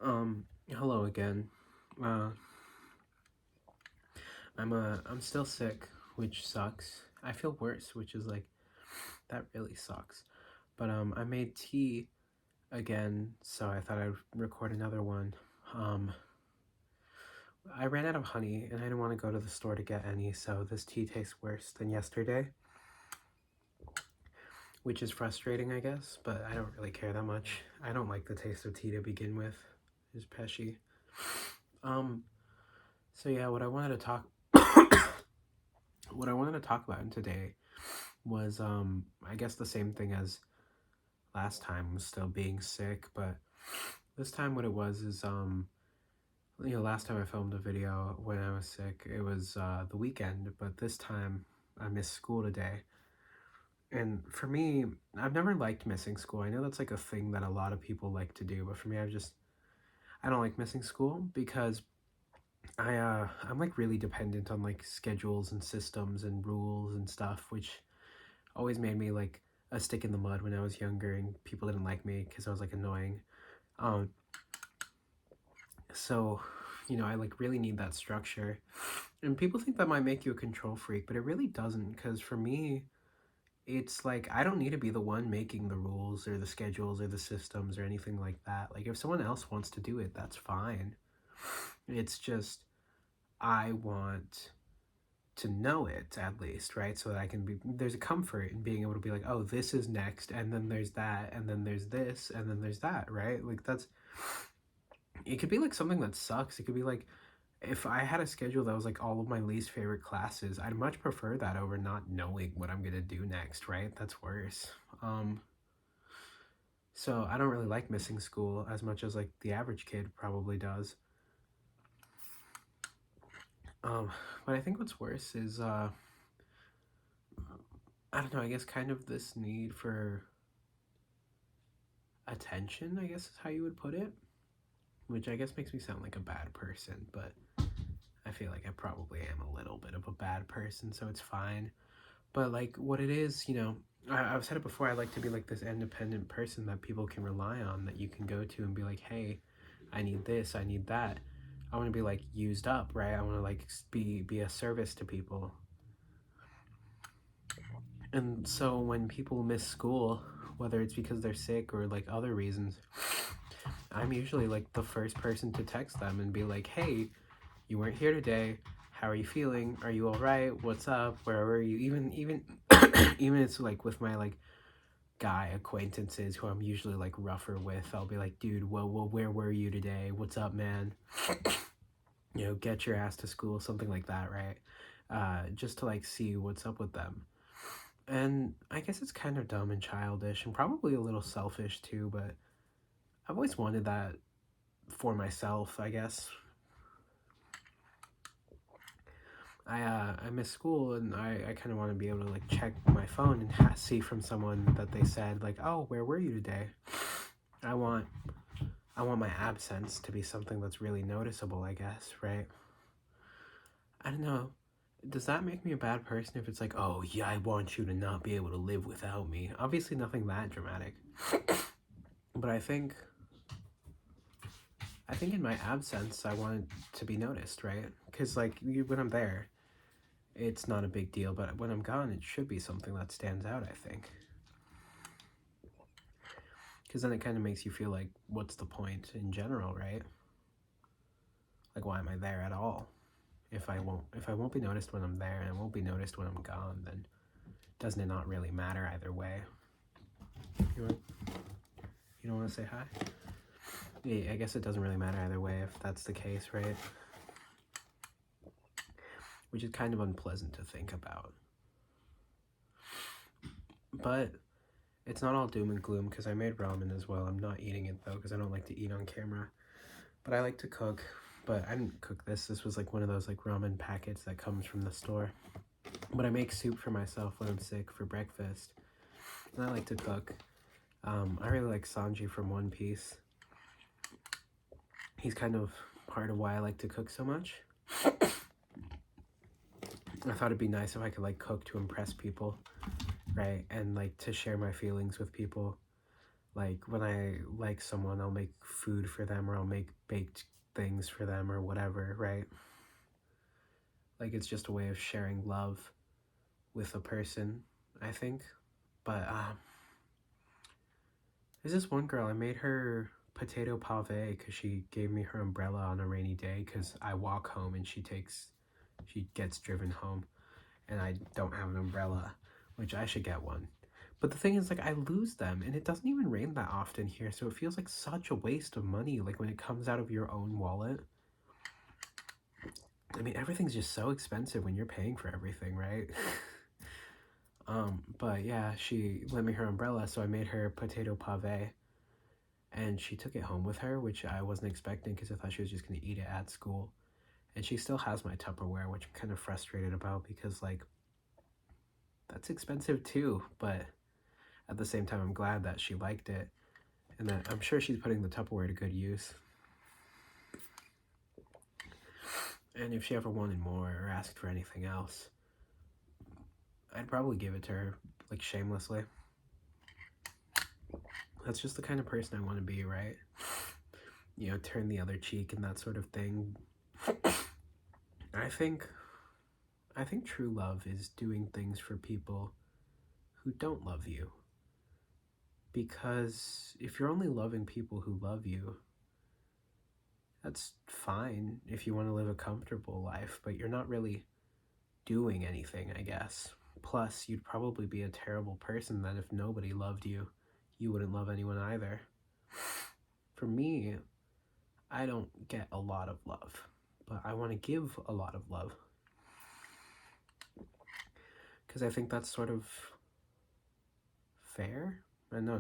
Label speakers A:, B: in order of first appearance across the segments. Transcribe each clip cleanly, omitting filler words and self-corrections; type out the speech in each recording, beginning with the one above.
A: Hello again. Uh, I'm still sick, which sucks. I feel worse, which is like, that really sucks. But, I made tea again, so I thought I'd record another one. Um, I ran out of honey, and I didn't want to go to the store to get any, so this tea tastes worse than yesterday, which is frustrating, I guess, but I don't really care that much. I don't like the taste of tea to begin with. It's peshy. Um, so yeah, what I wanted to talk about today was I guess the same thing as last time, was still being sick, but this time what it was is last time I filmed a video when I was sick, it was the weekend, but this time I missed school today. And for me, I've never liked missing school. I know that's like a thing that a lot of people like to do, but for me, I don't like missing school because I'm like really dependent on like schedules and systems and rules and stuff, which always made me like a stick in the mud when I was younger, and people didn't like me because I was like annoying. Um, so, I like really need that structure. And people think that might make you a control freak, but it really doesn't, because for me, it's like I don't need to be the one making the rules or the schedules or the systems or anything like that. Like, if someone else wants to do it, that's fine. It's just I want to know it, at least, right? So that I can there's a comfort in being able to be like, oh, this is next, and then there's that, and then there's this, and then there's that, right? Like, it could be like something that sucks. It could be like, if I had a schedule that was like all of my least favorite classes, I'd much prefer that over not knowing what I'm gonna do next, right? That's worse. So I don't really like missing school as much as like the average kid probably does. Um, but I think what's worse is I don't know, I guess kind of this need for attention, I guess is how you would put it. Which I guess makes me sound like a bad person, but I feel like I probably am a little bit of a bad person, so it's fine. But like what it is, I've said it before, I like to be like this independent person that people can rely on, that you can go to and be like, hey, I need this, I need that. I want to be like used up, right? I want to like be a service to people. And so when people miss school, whether it's because they're sick or like other reasons, I'm usually like the first person to text them and be like, hey, you weren't here today. How are you feeling? Are you all right? What's up? Where were you? Even even it's like with my like guy acquaintances who I'm usually like rougher with, I'll be like, dude, well, where were you today? What's up, man? Get your ass to school, something like that, right? Just to like see what's up with them. And I guess it's kind of dumb and childish and probably a little selfish too, but I've always wanted that for myself, I guess. I miss school, and I kind of want to be able to like check my phone and see from someone that they said like, oh, where were you today? I want my absence to be something that's really noticeable, I guess, right? I don't know. Does that make me a bad person if it's like, oh yeah, I want you to not be able to live without me? Obviously nothing that dramatic. But I think in my absence I want to be noticed, right? Because like when I'm there, it's not a big deal, but when I'm gone, it should be something that stands out, I think. Because then it kind of makes you feel like, what's the point in general, right? Like, why am I there at all? If I won't be noticed when I'm there and I won't be noticed when I'm gone, then doesn't it not really matter either way? You don't want to say hi? Yeah, I guess it doesn't really matter either way if that's the case, right? Which is kind of unpleasant to think about. But it's not all doom and gloom, because I made ramen as well. I'm not eating it though, because I don't like to eat on camera. But I like to cook. But I didn't cook this. This was like one of those like ramen packets that comes from the store. But I make soup for myself when I'm sick for breakfast. And I like to cook. I really like Sanji from One Piece. He's kind of part of why I like to cook so much. I thought it'd be nice if I could like cook to impress people, right? And like to share my feelings with people. Like when I like someone, I'll make food for them or I'll make baked things for them or whatever, right? Like it's just a way of sharing love with a person, I think. But there's this one girl, I made her potato pave because she gave me her umbrella on a rainy day because I walk home and she gets driven home and I don't have an umbrella, which I should get one. But the thing is, like, I lose them and it doesn't even rain that often here, so it feels like such a waste of money, like when it comes out of your own wallet. I mean, everything's just so expensive when you're paying for everything, right? But yeah, she lent me her umbrella, so I made her potato pave, and she took it home with her, which I wasn't expecting because I thought she was just gonna eat it at school. And she still has my Tupperware, which I'm kind of frustrated about because, like, that's expensive too. But at the same time, I'm glad that she liked it, and that I'm sure she's putting the Tupperware to good use. And if she ever wanted more or asked for anything else, I'd probably give it to her, like, shamelessly. That's just the kind of person I want to be, right? You know, turn the other cheek and that sort of thing. I think I think true love is doing things for people who don't love you. Because if you're only loving people who love you, that's fine if you want to live a comfortable life, but you're not really doing anything, I guess. Plus, you'd probably be a terrible person that if nobody loved you, you wouldn't love anyone either. For me, I don't get a lot of love, but I want to give a lot of love. Because I think that's sort of fair. No,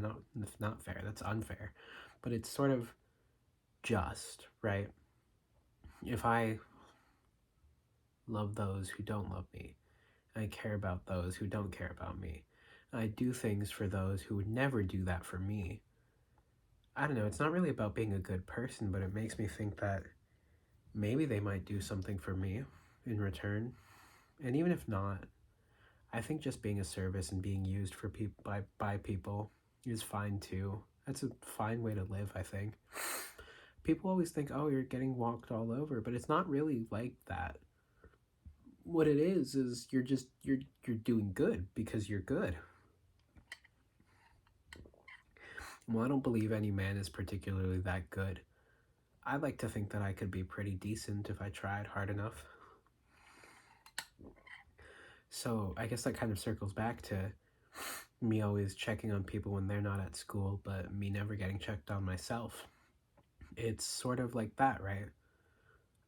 A: not fair. That's unfair. But it's sort of just, right? If I love those who don't love me, I care about those who don't care about me, I do things for those who would never do that for me. I don't know, it's not really about being a good person, but it makes me think that maybe they might do something for me in return. And even if not, I think just being a service and being used for people by people is fine too. That's a fine way to live, I think. People always think, "Oh, you're getting walked all over," but it's not really like that. What it is you're doing good because you're good. Well, I don't believe any man is particularly that good. I like to think that I could be pretty decent if I tried hard enough. So I guess that kind of circles back to me always checking on people when they're not at school, but me never getting checked on myself. It's sort of like that, right?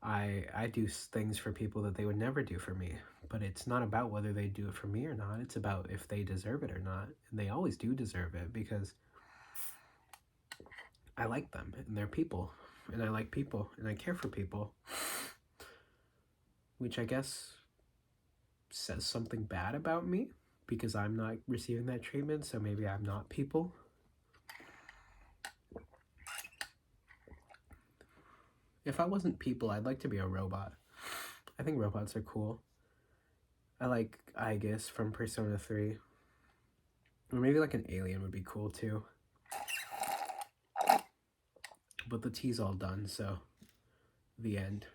A: I do things for people that they would never do for me, but it's not about whether they do it for me or not. It's about if they deserve it or not, and they always do deserve it because I like them and they're people, and I like people and I care for people, which I guess says something bad about me because I'm not receiving that treatment, so maybe I'm not people. If I wasn't people, I'd like to be a robot. I think robots are cool. I like Aegis from Persona 3. Or maybe like an alien would be cool too. But the tea's all done, so the end.